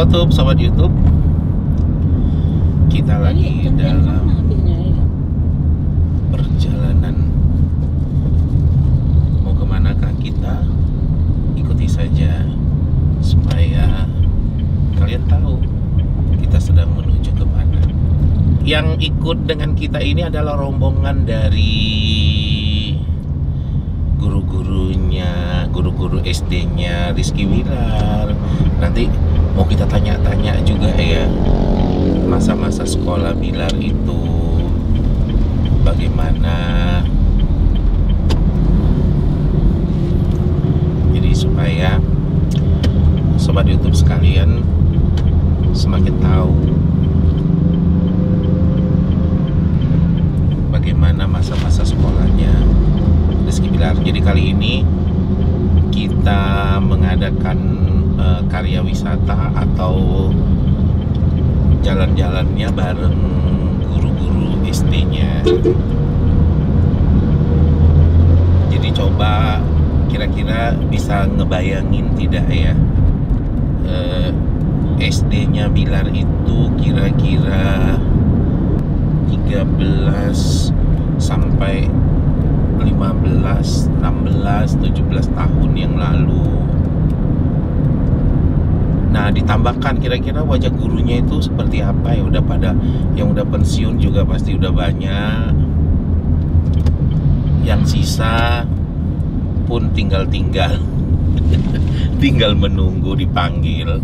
Sobat YouTube, kita lagi dalam perjalanan. Mau kemanakah kita? Ikuti saja supaya kalian tahu kita sedang menuju kemana. Yang ikut dengan kita ini adalah rombongan dari guru SD-nya Rizky Wilar. Nanti mau kita tanya-tanya juga ya, masa-masa sekolah Bilar itu bagaimana. Jadi supaya sobat YouTube sekalian semakin tahu bagaimana masa-masa sekolahnya Rizky Bilar. Jadi kali ini kita mengadakan karya wisata atau jalan-jalannya bareng guru-guru SD-nya. Jadi coba kira-kira bisa ngebayangin tidak ya, SD-nya Bilar itu kira-kira 13 sampai 15, 16, 17 tahun yang lalu. Nah, ditambahkan kira-kira wajah gurunya itu seperti apa ya, udah pada yang udah pensiun juga pasti udah banyak. Yang sisa pun tinggal tinggal menunggu dipanggil.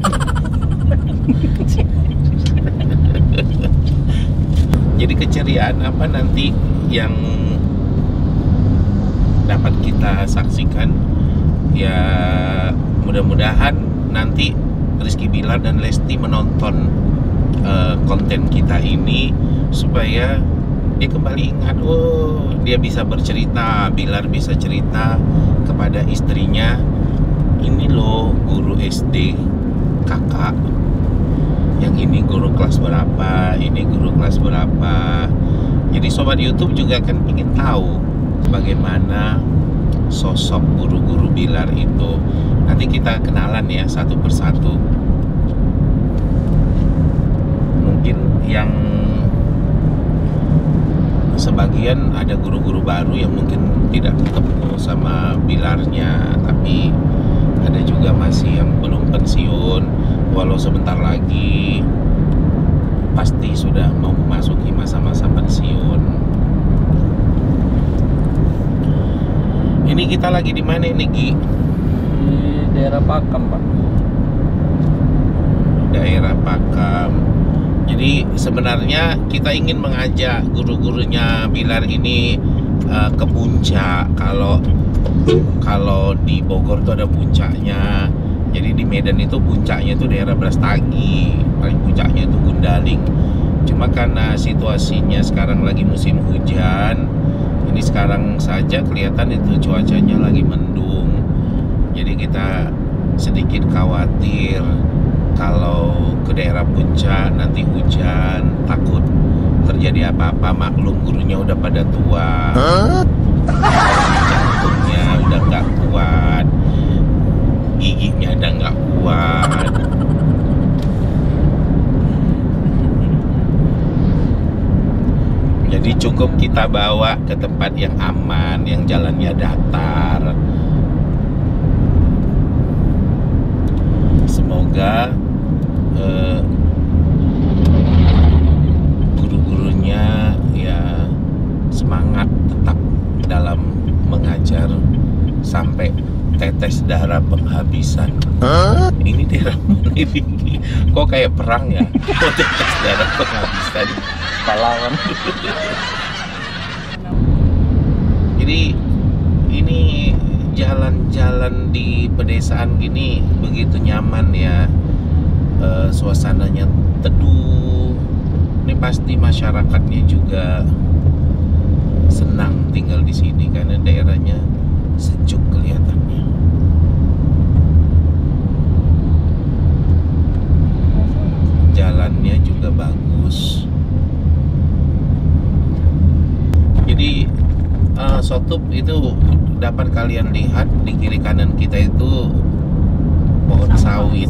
Jadi keceriaan apa nanti yang dapat kita saksikan ya, mudah-mudahan nanti Rizky Bilar dan Lesti menonton konten kita ini supaya dia kembali ingat, oh dia bisa bercerita, Bilar bisa cerita kepada istrinya, ini loh guru SD kakak, yang ini guru kelas berapa, ini guru kelas berapa. Jadi sobat YouTube juga kan ingin tahu bagaimana sosok guru-guru Bilar itu. Nanti kita kenalan ya satu persatu. Mungkin yang sebagian ada guru-guru baru yang mungkin tidak ketemu sama Bilarnya, tapi ada juga masih yang belum pensiun, walau sebentar lagi pasti sudah mau memasuki masa-masa pensiun. Ini kita lagi di mana ini, Gi? Di daerah Pakam, Pak. Daerah Pakam. Jadi sebenarnya kita ingin mengajak guru-gurunya Bilar ini ke puncak. Kalau di Bogor tuh ada puncaknya. Jadi di Medan itu puncaknya itu daerah Brastagi, paling puncaknya itu Gundaling. Cuma karena situasinya sekarang lagi musim hujan, ini sekarang saja kelihatan itu cuacanya lagi mendung. Jadi kita sedikit khawatir kalau ke daerah puncak nanti hujan, takut terjadi apa-apa. Maklum gurunya udah pada tua, jantungnya udah nggak kuat, giginya udah nggak kuat. Jadi cukup kita bawa ke tempat yang aman, yang jalannya datar. Semoga guru-gurunya ya semangat tetap dalam mengajar sampai tetes darah penghabisan. Ini daerah mana ini? Kok kayak perang ya? Kok tetes darah penghabisan? Pahlawan. Jadi ini jalan-jalan di pedesaan gini begitu nyaman ya, suasananya teduh. Ini pasti masyarakatnya juga senang tinggal di sini karena daerahnya sejuk kelihatannya. Jalannya juga bagus. Jadi Sotup itu dapat kalian lihat di kiri kanan kita itu pohon sawit.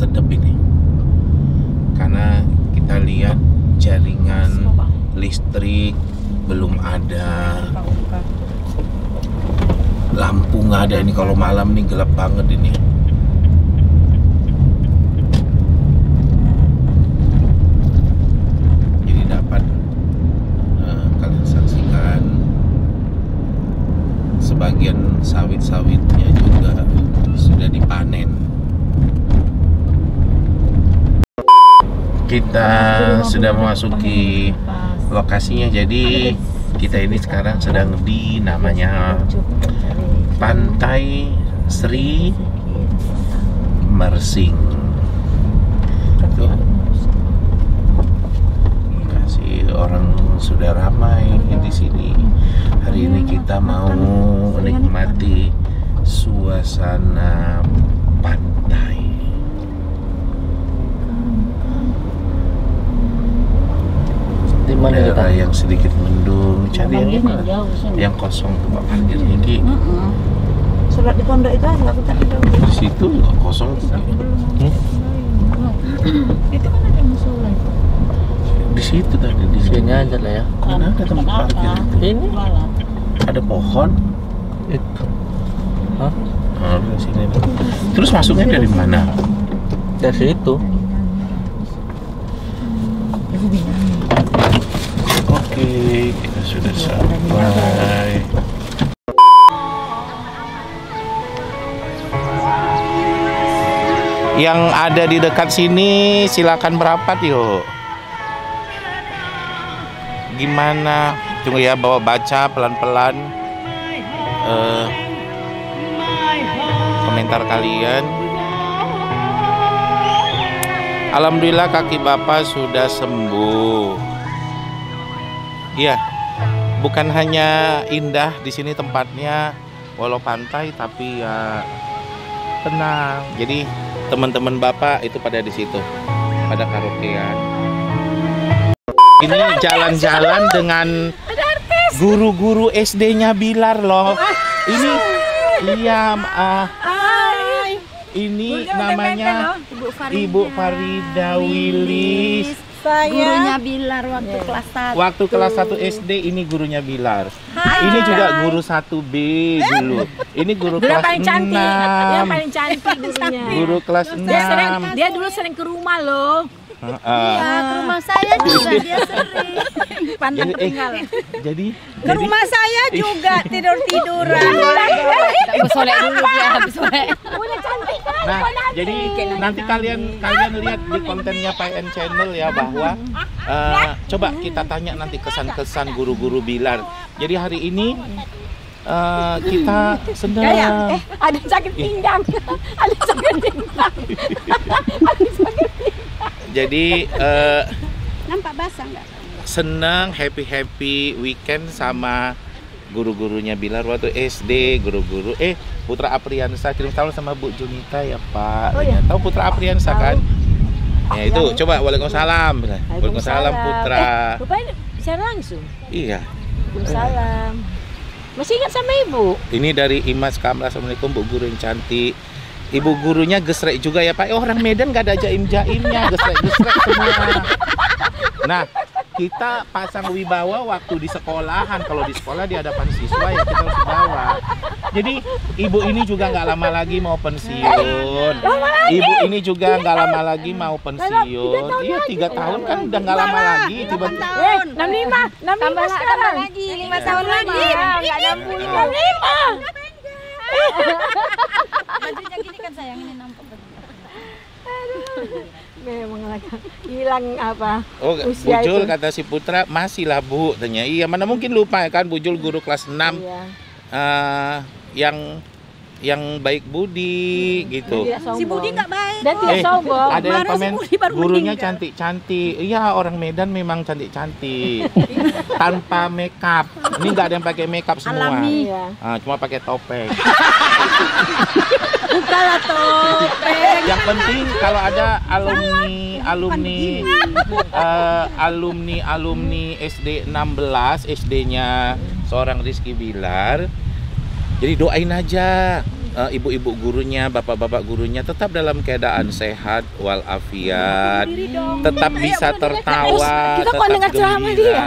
sedap ini. Karena kita lihat jaringan listrik belum ada, lampu nggak ada. Ini kalau malam nih gelap banget ini. Jadi dapat kalian saksikan sebagian sawit-sawitnya juga sudah dipanen. Kita sudah memasuki lokasinya. Jadi kita ini sekarang sedang di namanya Pantai Sri Mersing. Tuh. Kasih orang sudah ramai di sini. Hari ini kita mau menikmati suasana pantai. Daerah yang sedikit mendung, cari yang mana? Yang kosong tempat parkir ini. Sholat di pondok itu ada, aku tadi tahu. Di situ nggak kosong. Itu kan ada musola itu. Di situ tadi di Sini aja lah ya. Mana ada tempat parkir? Ini Ada pohon. itu. Hah? Nah, di sini. Terus masuknya dari mana? Dari situ. Oke, kita sudah sampai. Yang ada di dekat sini silakan merapat yuk. Gimana? Tunggu ya, bawa baca pelan-pelan komentar kalian. Alhamdulillah kaki bapak sudah sembuh. Iya, bukan hanya indah di sini tempatnya, walau pantai tapi ya tenang. Jadi teman-teman bapak itu pada di situ, pada karaokean. Ini jalan-jalan dengan guru-guru SD-nya Bilar loh. Ini iya, ini namanya Ibu Farida Wilis. Gurunya Bilar waktu kelas 1. Waktu kelas 1 SD ini gurunya Bilar. Ini juga guru 1B dulu. Ini guru kelas 6. Dia paling cantik gurunya. Guru kelas 6. Dia dulu sering ke rumah loh. Iya, ke rumah saya juga dia sering. Pantang tinggal. Jadi Ke rumah saya juga tidur-tiduran. Bersolek dulu dia, bersolek. Udah cantik kan? nah, jadi nanti kalian lihat di kontennya PN Channel ya, bahwa coba kita tanya nanti kesan-kesan guru-guru Bilar. Jadi hari ini kita sedang Ada sakit pinggang. Ada sakit pinggang. Ada sakit pinggang. jadi Nampak basah nggak? senang happy weekend sama guru-gurunya Bilar waktu SD. Guru-guru Putra Apriansa kirim salam sama Bu Junita ya Pak. Oh, iya. Tahu Putra Apriansa kan? Ya itu coba waalaikumsalam. Waalaikumsalam Putra. Rupanya bisa langsung. Iya. Waalaikumsalam. Masih ingat sama ibu? Ini dari Imas Kamla. Assalamualaikum Bu Guru yang cantik. Ibu gurunya gesrek juga ya Pak. Orang Medan gak ada jaim-jaimnya, gesrek semua. Nah, kita pasang wibawa waktu di sekolahan. Kalau di sekolah di hadapan siswa ya kita harus bawa. Jadi ibu ini juga nggak lama lagi mau pensiun. Ibu ini juga nggak lama lagi mau pensiun. Iya 3 tahun kan udah nggak lama lagi. Tiba-tiba 65 sekarang. Lagi 5 tahun lagi. Nggak 65. Bajunya gini kan sayang, ini nampak betul. Memang lagi hilang apa? Oh, usia Bujul itu. kata si Putra masih lah Bu, tanya. Iya, mana mungkin lupa ya kan Bujul guru kelas 6 Iya. yang baik budi gitu. Si Budi nggak baik. Dan tidak sombong. Ada yang Baru si komen Budi baru gurunya meninggal. cantik-cantik. Iya, orang Medan memang cantik-cantik. Tanpa makeup. Ini nggak ada yang pakai makeup semua. Alami. Iya. Cuma pakai topeng. Bukalah topeng. Yang penting kalau ada alumni SD 16, SD-nya seorang Rizky Bilar. Jadi doain aja. ibu-ibu gurunya, bapak-bapak gurunya tetap dalam keadaan sehat walafiat, tetap bisa tertawa, Kita kok tetap dengar ceramah dia. gembira.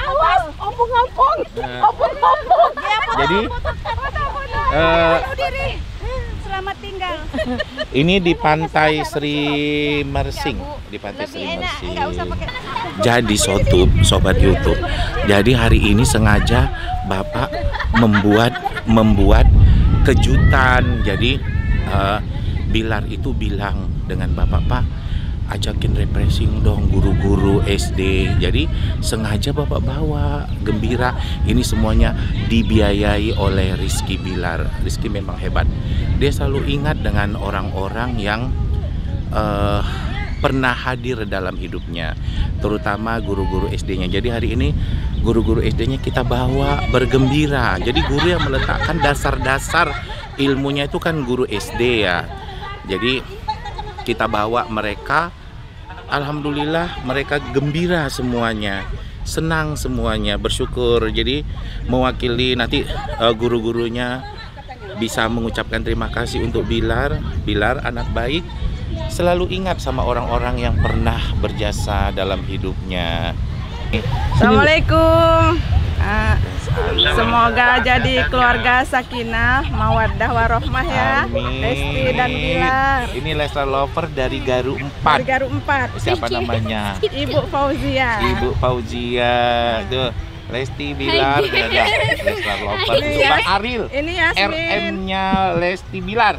Awas, ompong-ompong. Ompong-ompong. Jadi Selamat tinggal. ini di Pantai Sri Mersing, di Pantai Sri Mersing. Jadi sobat YouTube. Jadi hari ini sengaja Bapak membuat kejutan. Jadi Bilar itu bilang dengan Bapak, Pak, ajakin refreshing dong guru-guru SD. Jadi sengaja Bapak bawa, gembira. Ini semuanya dibiayai oleh Rizky Bilar. Rizky memang hebat. Dia selalu ingat dengan orang-orang yang pernah hadir dalam hidupnya, terutama guru-guru SD-nya. Jadi hari ini guru-guru SD-nya kita bawa bergembira. Jadi guru yang meletakkan dasar-dasar ilmunya itu kan guru SD ya. Jadi kita bawa mereka, alhamdulillah mereka gembira semuanya, senang semuanya, bersyukur. Jadi mewakili nanti guru-gurunya bisa mengucapkan terima kasih untuk Bilar. Bilar anak baik, selalu ingat sama orang-orang yang pernah berjasa dalam hidupnya. Assalamualaikum. Semoga jadi keluarga sakinah, mawaddah warohmah ya. Amin. Lesti dan Bilar. Ini Leslar Lover dari Garu 4. Dari Garu 4. Siapa namanya? Ibu Fauzia. Ibu Fauzia. Tuh, Lesti Bilar, ada Leslar Lover. Ini Itu ya. Bang Aril. Ini Yasmin. RM-nya Lesti Bilar.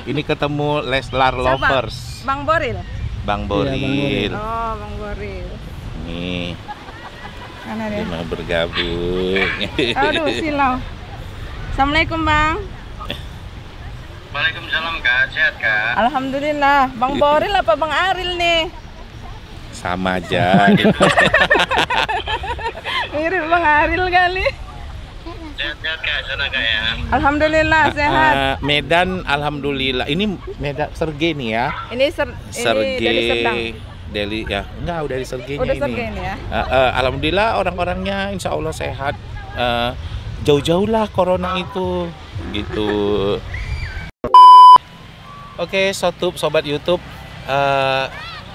Ini ketemu Leslar Siapa? Lovers. Bang Boril. Bang Boril. Oh, Bang Boril. Nih, Mana dia? dia mau bergabung. Aduh, silau. Assalamualaikum, Bang. Waalaikumsalam Kak, sehat Kak? Alhamdulillah. Bang Boril apa Bang Aril nih? Sama aja. Mirip Bang Aril kali. Sehat-sehat Kak, sana Kak ya? Alhamdulillah sehat. Medan, alhamdulillah. Ini Medan Sergei nih ya. Ini dari Serdang. Deli ya. Enggak, udah di Sergeinya Udah ini. Sergei ini ya. Alhamdulillah orang-orangnya insya Allah sehat. Jauh-jauh lah corona itu gitu. Oke, sobat YouTube,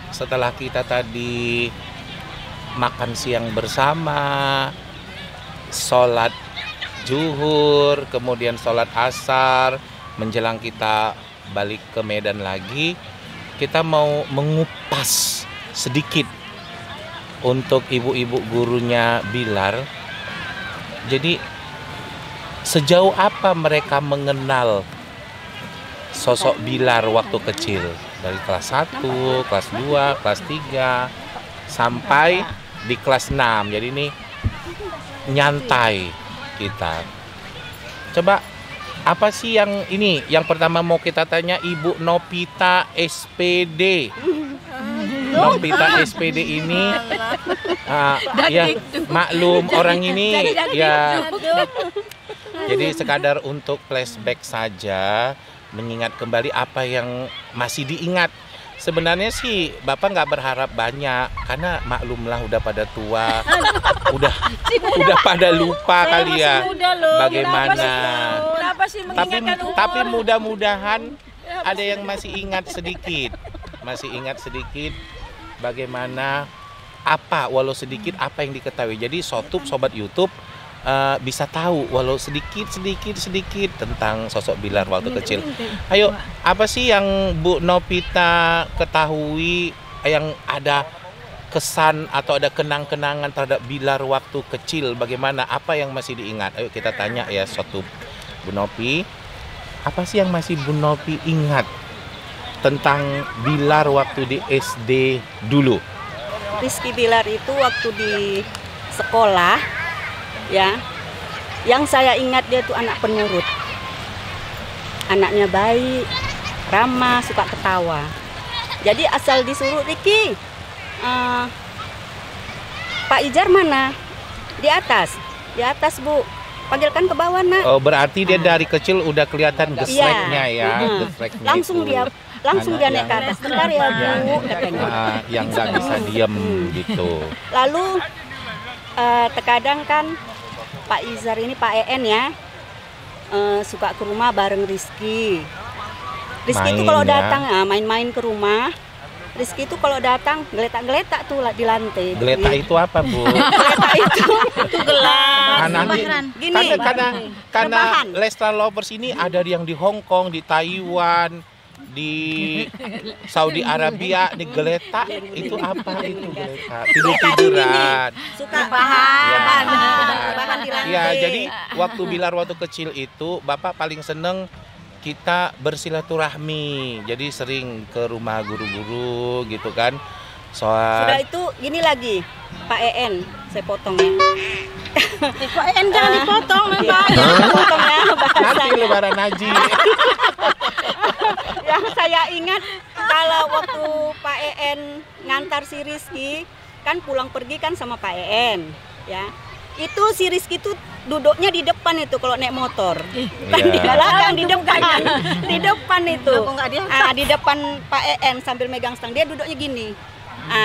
setelah kita tadi makan siang bersama, sholat zuhur, kemudian sholat asar, menjelang kita balik ke Medan lagi, kita mau mengupas sedikit untuk ibu-ibu gurunya Bilar. Jadi sejauh apa mereka mengenal sosok Bilar waktu kecil, dari kelas 1, kelas 2, kelas 3 sampai di kelas 6. Jadi ini nyantai kita. Coba apa sih yang ini? Yang pertama mau kita tanya Ibu Nopita SPD. Nopita SPD ini ya maklum orang ini ya. Jadi sekadar untuk flashback saja, mengingat kembali apa yang masih diingat. Sebenarnya sih Bapak nggak berharap banyak, karena maklumlah udah pada tua, udah pada lupa kali ya bagaimana. Tapi mudah-mudahan ada yang masih ingat sedikit, bagaimana apa walau sedikit apa yang diketahui. Jadi sobat YouTube bisa tahu walau sedikit tentang sosok Bilar waktu kecil. Ayo, apa sih yang Bu Nopita ketahui yang ada kesan atau ada kenang-kenangan terhadap Bilar waktu kecil? Bagaimana, apa yang masih diingat? Ayo kita tanya ya sobat Bu Nopi. Apa sih yang masih Bu Nopi ingat tentang Bilar waktu di SD dulu? Rizky Bilar itu waktu di sekolah ya, yang saya ingat dia tuh anak penurut, anaknya baik, ramah, suka ketawa. Jadi asal disuruh, Riki, Pak Ijar mana? Di atas Bu, panggilkan ke bawah nak. Oh, berarti dia dari kecil udah kelihatan gesreknya ya, gesreknya langsung itu. Langsung dia naik ke atas. Bentar ya Bu, katanya. Yang nggak bisa diem gitu. Lalu terkadang kan Pak Izar ini, Pak EN ya, suka ke rumah bareng Rizky. Rizky itu Main kalau ya. datang main-main ke rumah. Rizky itu kalau datang geletak-geletak tuh di lantai. Geletak itu apa, Bu? Geletak itu gelas. Nah, nanti Gini, karena rebahan. Leslar Lovers ini ada yang di Hong Kong, di Taiwan, di Saudi Arabia, di geletak itu apa itu geletak? Tidur-tiduran. Suka Rebahan. rebahan di lantai. Ya, jadi waktu Bilar waktu kecil itu Bapak paling seneng kita bersilaturahmi. Jadi sering ke rumah guru-guru gitu kan. Sudah Soal itu gini lagi, Pak EN, saya potong ya. Kok jangan dipotong, Mbak. Potong ya nanti bahasanya. lebaran haji. Yang saya ingat kalau waktu Pak EN ngantar si Rizky, kan pulang pergi kan sama Pak EN, ya. Itu si Rizky tuh duduknya di depan itu kalau naik motor. Bukan di Iya. belakang, di depan. Di depan itu. Kenapa nggak diangkat? Di depan Pak EN sambil megang stang, dia duduknya gini.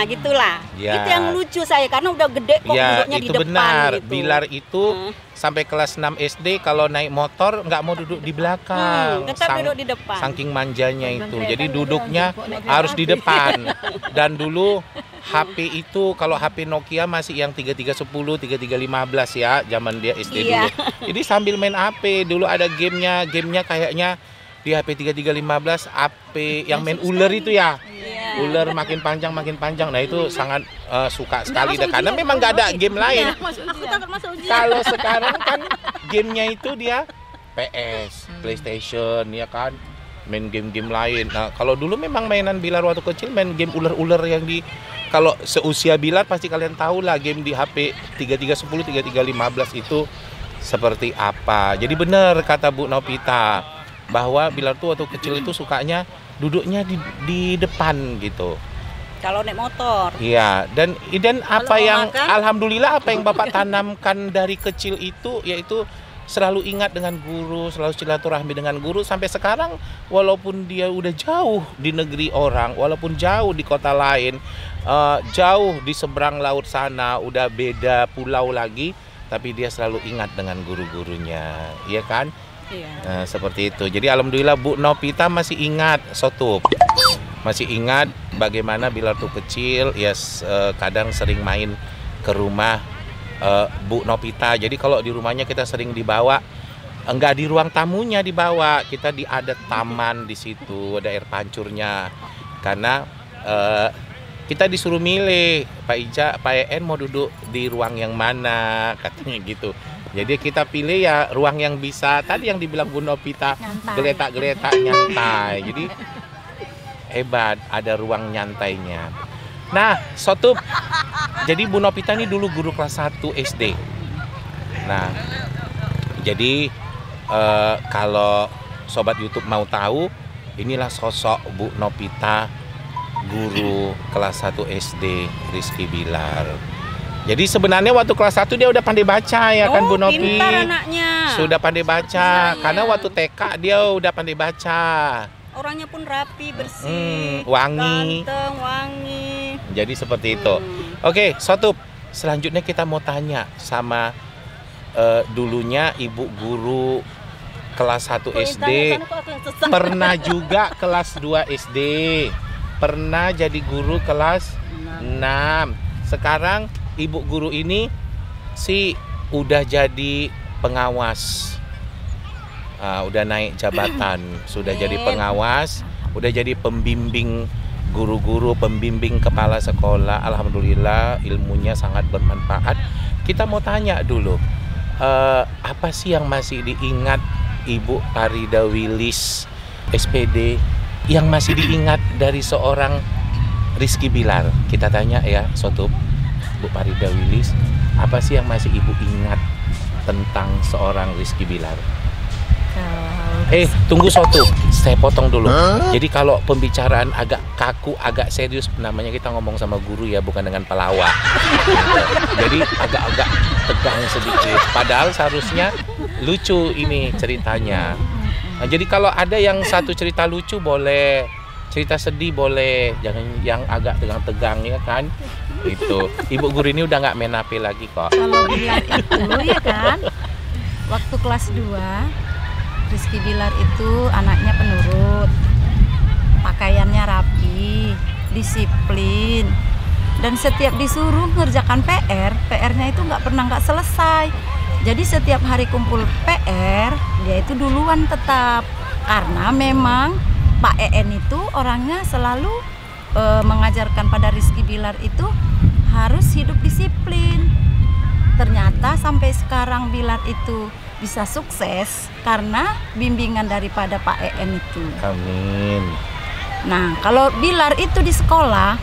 Gitulah. Ya. Itu yang lucu saya karena udah gede kok Ya, duduknya di itu depan benar. gitu. Bilar itu sampai kelas 6 SD kalau naik motor nggak mau duduk di belakang. Tetap duduk di depan. Saking manjanya itu. Jadi duduknya harus di depan. Dan dulu HP itu kalau HP Nokia masih yang 3310, 3315 ya, zaman dia SD Iya. dulu. Jadi sambil main HP, dulu ada gamenya kayaknya di HP 3315 HP yang main ular itu ya. Ular makin panjang. Nah itu sangat suka sekali deh, karena memang nggak ada game lain. Aku takut masuk ujian. Kalau sekarang kan gamenya itu dia PS, PlayStation ya kan, main game-game lain. Nah kalau dulu memang mainan Bilar waktu kecil main game ular-ular yang di, kalau seusia Bilar pasti kalian tahu lah game di HP 3310, 3315 itu seperti apa. Jadi benar kata Bu Novita bahwa Bilar tuh waktu kecil itu sukanya duduknya di depan gitu. Kalau naik motor. Iya, dan apa mau yang makan? alhamdulillah apa yang Bapak tanamkan dari kecil itu yaitu selalu ingat dengan guru, selalu silaturahmi dengan guru sampai sekarang, walaupun dia udah jauh di negeri orang, walaupun jauh di kota lain, jauh di seberang laut sana, udah beda pulau lagi, tapi dia selalu ingat dengan guru-gurunya, iya kan? Iya. Nah, seperti itu. Jadi alhamdulillah Bu Novita masih ingat Sotup. Masih ingat bagaimana Bilar tuh kecil ya, kadang sering main ke rumah Bu Novita. Jadi kalau di rumahnya kita sering dibawa, enggak di ruang tamunya dibawa, kita ada taman di situ, ada air pancurnya. Karena kita disuruh milih, Pak EN mau duduk di ruang yang mana, katanya gitu. Jadi kita pilih ya ruang yang bisa, tadi yang dibilang Bu Novita, geletak-geletak nyantai. Jadi hebat, ada ruang nyantainya. Nah, Sotup, jadi Bu Novita ini dulu guru kelas 1 SD. Nah, jadi kalau Sobat YouTube mau tahu, inilah sosok Bu Novita, guru kelas 1 SD Rizky Bilar. Jadi sebenarnya waktu kelas 1 dia udah pandai baca ya kan Bu Novi? Pintar anaknya. Sudah pandai baca, karena waktu TK dia udah pandai baca. Orangnya pun rapi, bersih, wangi. ganteng, wangi. Jadi seperti itu. Oke, Sotup, selanjutnya kita mau tanya sama dulunya Ibu Guru kelas 1 SD, pernah juga kelas 2 SD, pernah jadi guru kelas 6. Sekarang Ibu Guru ini sih udah jadi pengawas. Udah naik jabatan, sudah jadi pengawas, udah jadi pembimbing guru-guru, pembimbing kepala sekolah. Alhamdulillah ilmunya sangat bermanfaat. Kita mau tanya dulu, apa sih yang masih diingat Ibu Parida Wilis SPD, yang masih diingat dari seorang Rizky Bilar? Kita tanya ya, Sotup, Bu Parida Wilis, apa sih yang masih Ibu ingat tentang seorang Rizky Bilar? Tunggu Sotup, saya potong dulu. Jadi kalau pembicaraan agak kaku, agak serius, namanya kita ngomong sama guru ya, bukan dengan pelawak. Jadi agak-agak tegang sedikit. Padahal seharusnya lucu ini ceritanya. Nah, jadi kalau ada yang satu cerita lucu boleh, cerita sedih boleh, jangan yang agak tegang-tegang ya kan. Itu Ibu Guru ini udah nggak main HP lagi kok. Kalau Bilar itu ya kan, waktu kelas 2 Rizky Bilar itu anaknya penurut, pakaiannya rapi, disiplin, dan setiap disuruh ngerjakan PR-nya itu nggak selesai. Jadi setiap hari kumpul PR, dia itu duluan tetap. Karena memang Pak EN itu orangnya selalu mengajarkan pada Rizky Bilar itu harus hidup disiplin. Ternyata sampai sekarang Bilar itu bisa sukses karena bimbingan daripada Pak EN itu. Amin. Nah, kalau Bilar itu di sekolah,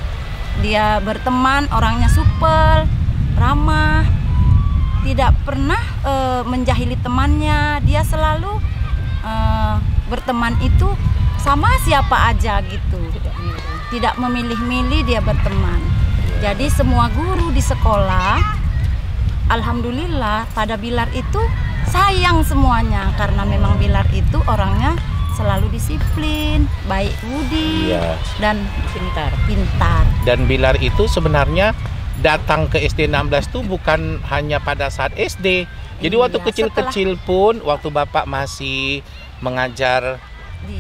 dia berteman, orangnya supel, ramah, tidak pernah menjahili temannya. Dia selalu berteman itu sama siapa aja gitu. Tidak memilih-milih dia berteman. Jadi semua guru di sekolah, alhamdulillah pada Bilar itu sayang semuanya karena memang Bilar itu orangnya selalu disiplin, baik budi, dan pintar. Dan Bilar itu sebenarnya datang ke SD 16 tuh bukan hanya pada saat SD. Jadi waktu kecil-kecil pun, waktu Bapak masih mengajar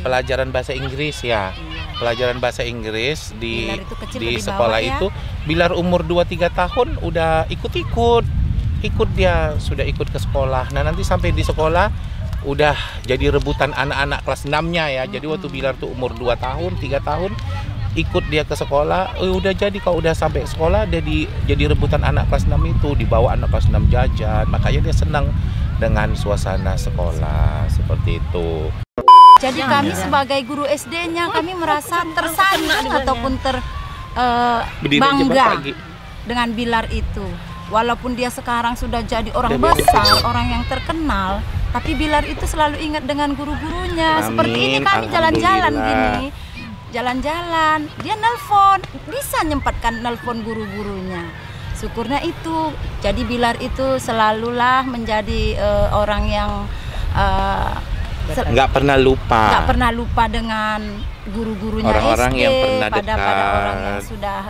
pelajaran bahasa Inggris ya. Pelajaran bahasa Inggris di sekolah itu, Bilar umur 2-3 tahun udah ikut dia sudah ikut ke sekolah. Nah, nanti sampai di sekolah udah jadi rebutan anak-anak kelas 6-nya ya. Jadi waktu Bilar tuh umur 2 tahun, 3 tahun ikut dia ke sekolah. Udah jadi kalau udah sampai sekolah dia jadi rebutan anak kelas 6 itu, dibawa anak kelas 6 jajan. Makanya dia senang dengan suasana sekolah seperti itu. Jadi kami sebagai guru SD-nya kami merasa tersanjung ataupun bangga dengan Bilar itu. Walaupun dia sekarang sudah jadi orang besar, orang yang terkenal, tapi Bilar itu selalu ingat dengan guru-gurunya. Seperti ini kami jalan-jalan gini, jalan-jalan, dia nelpon, bisa nyempatkan nelpon guru-gurunya. Syukurnya itu. Jadi Bilar itu selalulah menjadi orang yang nggak pernah lupa dengan guru-gurunya orang-orang SD, yang pernah pada orang yang sudah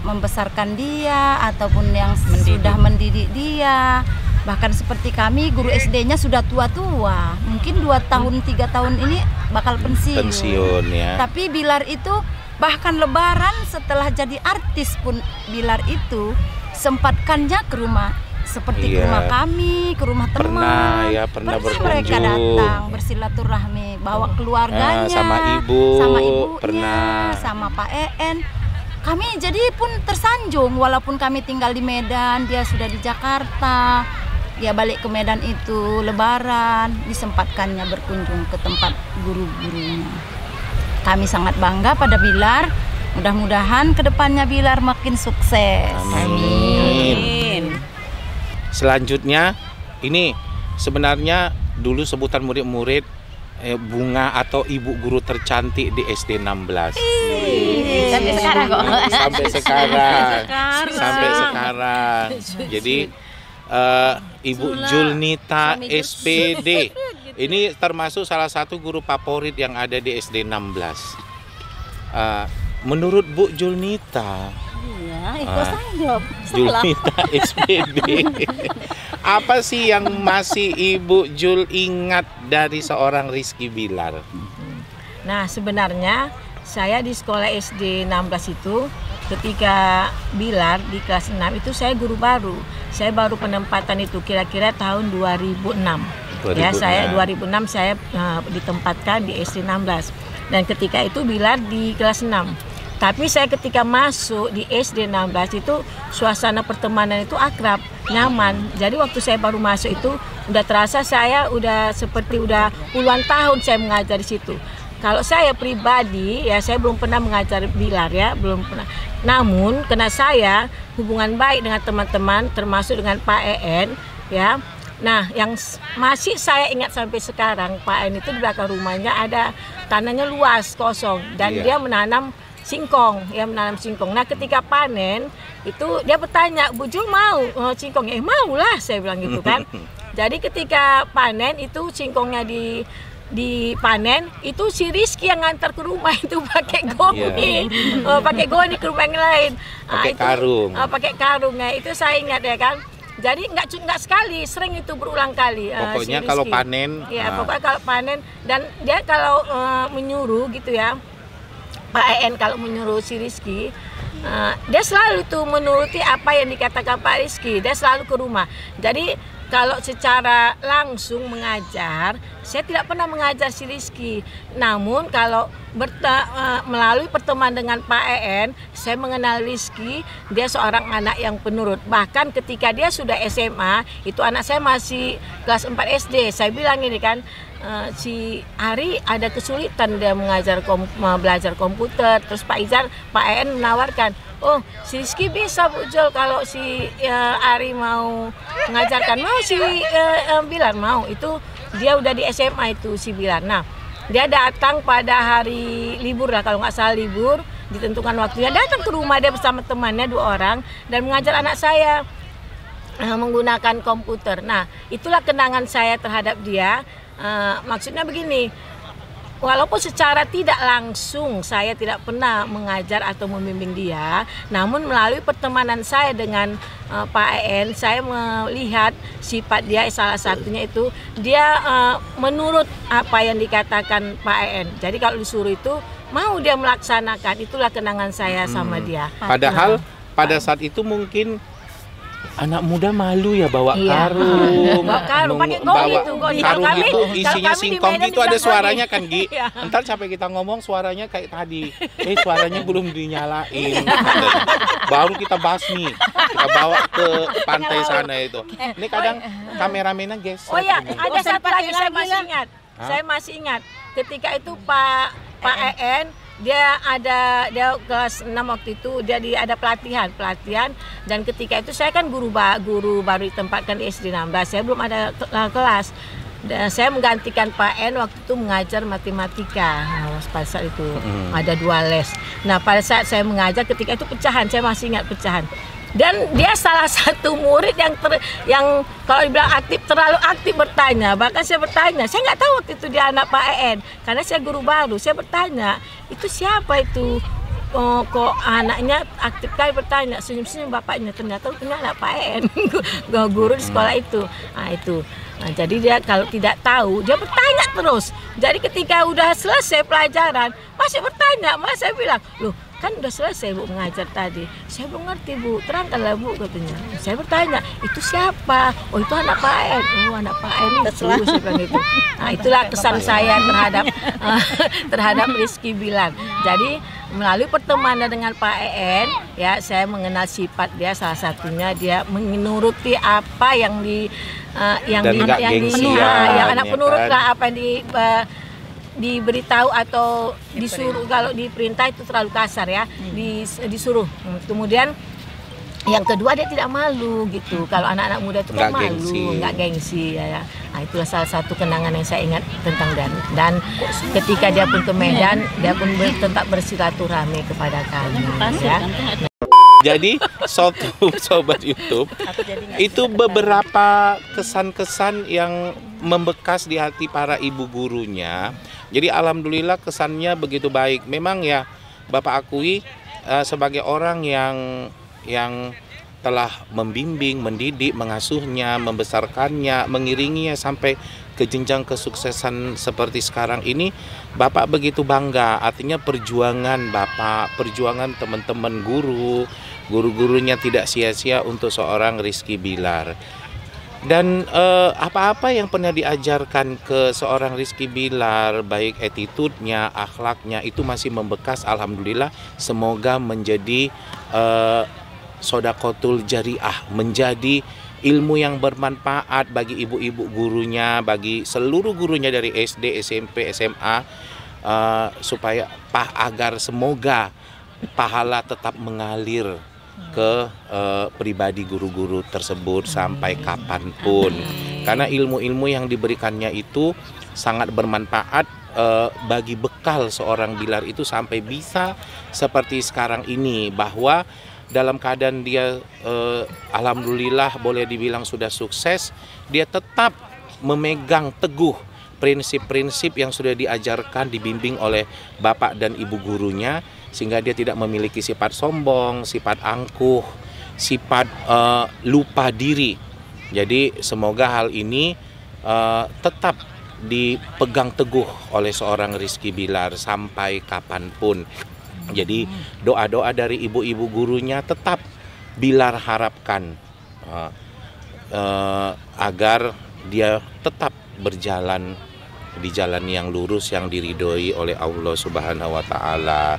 membesarkan dia ataupun yang sudah mendidik dia. Bahkan seperti kami guru SD-nya sudah tua-tua, mungkin 2 tahun 3 tahun ini bakal pensiun ya. Tapi Bilar itu bahkan lebaran setelah jadi artis pun Bilar itu sempatkannya ke rumah, seperti ke rumah kami, ke rumah teman. Pernah mereka datang bersilaturahmi, bawa keluarganya, sama ibunya, sama Pak EN. Kami jadi pun tersanjung, walaupun kami tinggal di Medan, dia sudah di Jakarta. Dia balik ke Medan itu lebaran, disempatkannya berkunjung ke tempat guru-gurunya. Kami sangat bangga pada Bilar. Mudah-mudahan kedepannya Bilar makin sukses. Amin. Selanjutnya, ini sebenarnya dulu sebutan murid-murid bunga atau ibu guru tercantik di SD 16. Sampai sekarang kok. Sampai sekarang. Jadi Ibu Julnita SPD ini termasuk salah satu guru favorit yang ada di SD 16. Menurut Bu Julnita, Julnita SPD, apa sih yang masih Ibu Jul ingat dari seorang Rizky Bilar? Nah, sebenarnya saya di sekolah SD 16 itu ketika Bilar di kelas 6 itu saya guru baru. Saya baru penempatan itu kira-kira tahun 2006. Ya, saya 2006 saya ditempatkan di SD 16. Dan ketika itu Bilar di kelas 6. Tapi saya ketika masuk di SD 16 itu suasana pertemanan itu akrab, nyaman. Jadi waktu saya baru masuk itu udah terasa saya udah seperti udah puluhan tahun saya mengajar di situ. Kalau saya pribadi ya saya belum pernah mengajar Bilar ya, belum pernah. Namun karena saya hubungan baik dengan teman-teman termasuk dengan Pak EN ya. Nah, yang masih saya ingat sampai sekarang, Pak EN itu di belakang rumahnya ada tanahnya luas kosong dan dia menanam singkong, ya menanam singkong. Nah, ketika panen itu dia bertanya, Bu Jul mau singkong? Mau lah, saya bilang gitu kan. Jadi ketika panen itu singkongnya dipanen, itu si Rizky yang ngantar ke rumah itu pakai goni, pakai goni ke rumah yang lain. Pakai karung. Pakai karung, ya itu saya ingat ya kan. Jadi nggak sekali, sering itu berulang kali. Pokoknya si kalau Rizky. panen, Ya, pokoknya kalau panen dan dia kalau menyuruh gitu ya, Pak EN kalau menyuruh si Rizky, dia selalu tuh menuruti apa yang dikatakan Pak Rizky. Dia selalu ke rumah. Jadi kalau secara langsung mengajar, saya tidak pernah mengajar si Rizky. Namun kalau melalui pertemuan dengan Pak EN, saya mengenal Rizky. Dia seorang anak yang penurut. Bahkan ketika dia sudah SMA, itu anak saya masih kelas 4 SD. Saya bilang ini kan, si Ari ada kesulitan dia belajar komputer. Terus Pak EN menawarkan, oh si Rizky bisa Bu Jol kalau si Ari mau mengajarkan. Mau si Bilar mau, itu dia udah di SMA itu si Bilar. Nah, dia datang pada hari libur lah, kalau nggak salah libur, ditentukan waktunya, datang ke rumah dia bersama temannya 2 orang dan mengajar anak saya menggunakan komputer. Nah, itulah kenangan saya terhadap dia. Maksudnya begini, walaupun secara tidak langsung saya tidak pernah mengajar atau membimbing dia, namun melalui pertemanan saya dengan Pak EN, saya melihat sifat dia, salah satunya itu dia menurut apa yang dikatakan Pak EN. Jadi kalau disuruh itu mau dia melaksanakan. Itulah kenangan saya sama dia. Padahal pada saat itu mungkin anak muda malu ya bawa karung. Bawa karung, pakai gong itu. Karung Kalau itu kami isinya di singkong Medan itu ada dibilang suaranya gong. kan Gi. Iya. Entar sampai kita ngomong suaranya kayak tadi. Suaranya belum dinyalain. Baru kita basmi. Kita bawa ke pantai sana itu. Ini kadang kameramennya geser. Oh ya, ini. ada satu lagi saya masih ingat. Saya masih ingat ketika itu Pak EN dia kelas 6 waktu itu, dia ada pelatihan dan ketika itu saya kan guru baru ditempatkan di SD 16, saya belum ada kelas. Dan saya menggantikan Pak EN waktu itu mengajar matematika. Nah, pada saat itu ada 2 les. Nah, pada saat saya mengajar ketika itu pecahan, saya masih ingat pecahan. Dan dia salah satu murid yang kalau dibilang aktif, terlalu aktif bertanya. Bahkan saya bertanya, saya nggak tahu waktu itu dia anak Pak EN, karena saya guru baru. Saya bertanya, itu siapa itu? Kok anaknya aktif kali bertanya, senyum-senyum bapaknya, ternyata anak Pak EN, guru di sekolah itu. Nah itu. Nah, jadi dia kalau tidak tahu, dia bertanya terus. Jadi ketika udah selesai pelajaran, masih bertanya. Malah saya bilang, loh kan udah selesai Bu mengajar tadi. Saya belum ngerti Bu, terangkanlah Bu katanya. Saya bertanya, itu siapa? Oh itu anak Pak EN. Oh anak Pak EN itu, saya bilang itu. Nah itulah kesan saya terhadap Rizky Bilar. Jadi melalui pertemanan dengan Pak EN, ya saya mengenal sifat dia, salah satunya dia menuruti apa yang anak penurut lah, apa yang diberitahu atau disuruh. Kalau diperintah itu terlalu kasar ya, disuruh. Kemudian yang kedua dia tidak malu gitu. Kalau anak-anak muda itu kan malu, nggak gengsi ya. Nah itulah salah satu kenangan yang saya ingat tentang Dan ketika dia pun ke Medan, dia pun tetap bersilaturahmi kepada kami ya. Jadi sobat YouTube, itu beberapa kesan-kesan yang membekas di hati para ibu gurunya. Jadi alhamdulillah kesannya begitu baik. Memang ya Bapak akui sebagai orang yang telah membimbing, mendidik, mengasuhnya, membesarkannya, mengiringinya sampai ke jenjang kesuksesan seperti sekarang ini, Bapak begitu bangga. Artinya perjuangan Bapak, perjuangan teman-teman guru-gurunya tidak sia-sia untuk seorang Rizky Bilar. Dan apa-apa yang pernah diajarkan ke seorang Rizky Bilar, baik attitude-nya, akhlaknya, itu masih membekas. Alhamdulillah, semoga menjadi sodakotul jariah, menjadi ilmu yang bermanfaat bagi ibu-ibu gurunya, bagi seluruh gurunya dari SD, SMP, SMA, supaya agar semoga pahala tetap mengalir ke pribadi guru-guru tersebut sampai kapanpun. Karena ilmu-ilmu yang diberikannya itu sangat bermanfaat bagi bekal seorang Bilar itu sampai bisa seperti sekarang ini, bahwa dalam keadaan dia alhamdulillah boleh dibilang sudah sukses, dia tetap memegang teguh prinsip-prinsip yang sudah diajarkan, dibimbing oleh bapak dan ibu gurunya, sehingga dia tidak memiliki sifat sombong, sifat angkuh, sifat lupa diri. Jadi semoga hal ini tetap dipegang teguh oleh seorang Rizky Bilar sampai kapanpun. Jadi doa-doa dari ibu-ibu gurunya tetap Bilar harapkan agar dia tetap berjalan di jalan yang lurus yang diridhoi oleh Allah Subhanahu wa taala.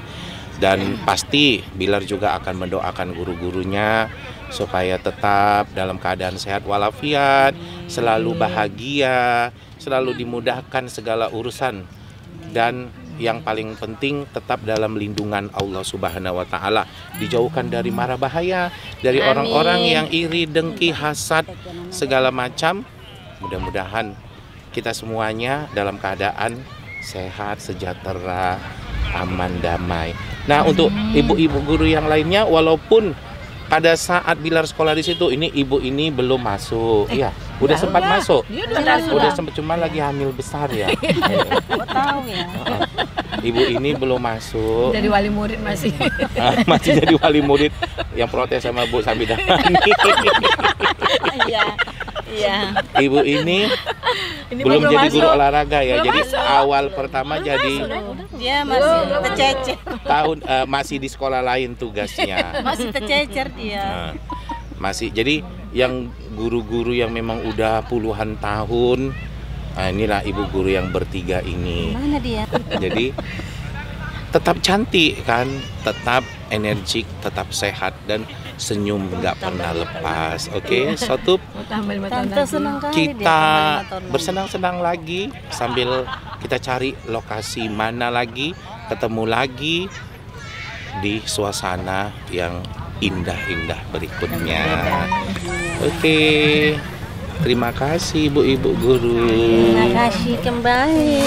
Dan pasti Bilar juga akan mendoakan guru-gurunya supaya tetap dalam keadaan sehat walafiat, selalu bahagia, selalu dimudahkan segala urusan, dan yang paling penting tetap dalam lindungan Allah Subhanahu wa taala, dijauhkan dari mara bahaya, dari orang-orang yang iri, dengki, hasad, segala macam. Mudah-mudahan kita semuanya dalam keadaan sehat, sejahtera, aman, damai. Nah, untuk ibu-ibu guru yang lainnya, walaupun pada saat Bilar sekolah di situ, ini ibu ini belum masuk, ya, udah sempat masuk, udah sempat, cuma lagi hamil besar ya. Tahu ya. Ibu ini belum masuk. Jadi wali murid masih. Masih jadi wali murid yang protes sama Bu Sabidani. Iya. Iya. Ibu ini belum jadi guru olahraga ya. Jadi awal pertama jadi Dia masih tercecer. masih di sekolah lain tugasnya. Masih tercecer dia. Nah, masih. Jadi yang guru-guru yang memang udah puluhan tahun, nah inilah ibu guru yang bertiga ini. Mana dia? Jadi tetap cantik kan, tetap energik, tetap sehat, dan senyum nggak pernah lepas. Oke, satu Tante senang kali kita dia bersenang-senang lagi sambil kita cari lokasi mana lagi, ketemu lagi di suasana yang indah-indah berikutnya. Oke, terima kasih ibu-ibu guru. Terima kasih kembali.